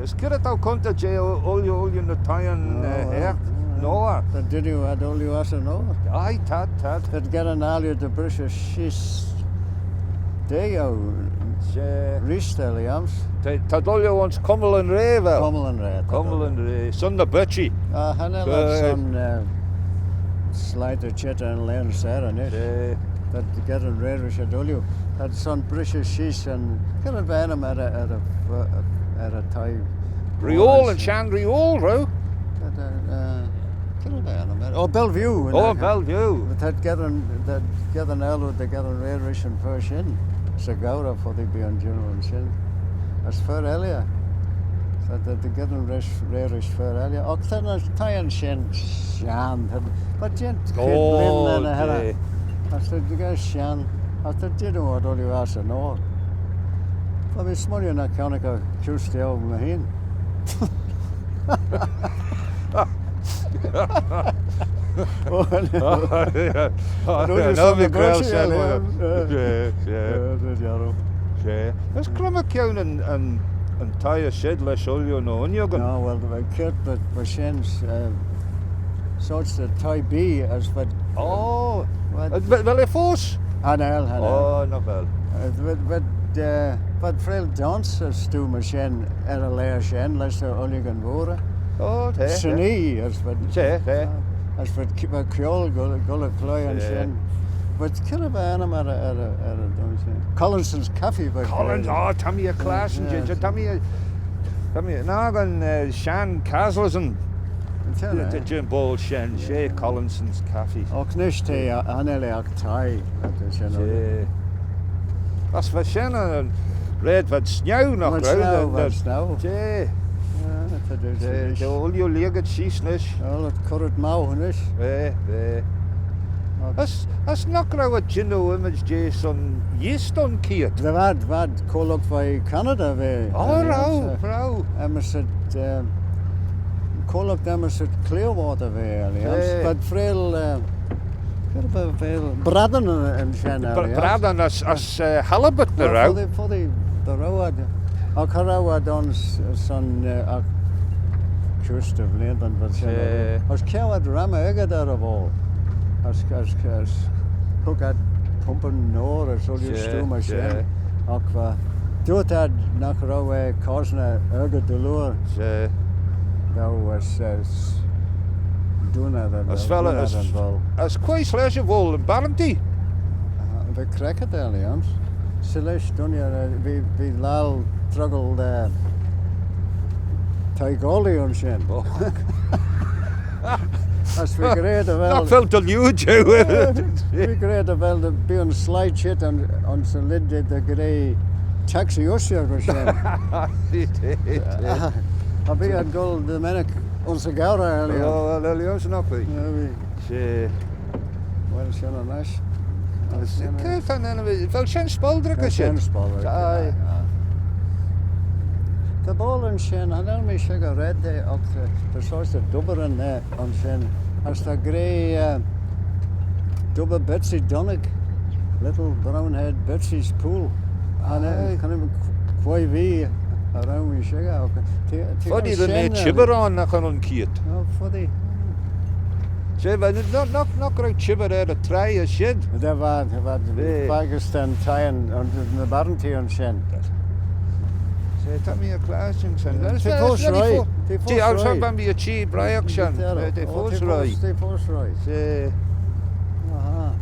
Is kid tau conta je olio na tayan her. Noa. Dat did you had all you as no. Ai tad. Dat get an alio de British she's Deo Ristel Jams. Tad olio ons Cumberland Ravel. Cumberland Ray. Son na Birchie. Hanel son slider cheta and learn Sarah net. Dat get an rare Shadolio. That son British she's and get a venom at a time. Riol and Shan Riol, ro. Oh, Bellevue. Oh, Bellevue. That get an elo, they get a rarish and first in. Segura for the beyond general and shin. As for Elia. So that they get a rarish for Elia. Oh, then a tie and shin. But gent kid Lynn and a hella. I said, the guy Shan. I said, did you what all you asked and all? For me, small you not counting a Tuesday over my hand. Is Crummer Cown and Taya Shed Les Olio no Onyogan? No, well, the kid but Bashen's sorts the Thai B as but. Oh, well, a force? Hanel. Oh, not bad. But Frail dansers do machine at a layer shen, less the Oligan Vora. Oh, there. Sini, as but. As but Kyol Gullah Cloy and shen. But Kirabanam at a Collinson's Coffee, but. Collins, Tommy a class and Tommy Nagan Shan Caslesen. The Jim Ball Shen, Shay Collinson's Coffee. Och Nishte Anele Thai. That's for Shen and Red Vad Snow knock round. Snow. The Olio Legat Sheesnish. All it current Mauhanish. That's not what Gino Image Jason Yeston Kiat. The vad call up by Canada. Oh, bro. Emerson call up Emerson Clearwater. But Frail. Braden and Shannon. Braden as halibut na row. For the road. Karawa don's son Kust of London, but as Kawad Rama Egada of all. As hook at pumping nor as all you stew machine. Aqua. Do that Nakarawa Cosna Erga Delure. Thou was doing that. As quite slash of all in Balanty. The cricket alliance. Selesh Dunya, we lal struggled Taigoli on Shen. As we great well. Not felt to you, Joe. We great well to be on slide shit on some lid the grey taxi Usher or Shen. I'll be at gold the minute on Sagara earlier. Oh, well, Elios not be. Well, Shen and Nash. Kijk van wel Shen Spaldrick is Shen het. Spaldrick. Aye. The ball and Shen, I don't know sugar red there up the source of dubber in there on Shen. As the grey dubber Betsy Donnick, little brown head Betsy's pool. And kind of quite wee around me sugar. Funny the net chibber on na kan onkiet. Oh, funny. Ze not great chibber there a try a shed. There was Pakistan tying on the Barnty on Shen. Say tell me a class in Shen. They force right. Gee, I was hoping be a cheap Bryock Shen. They force right. They force right. Say. Aha.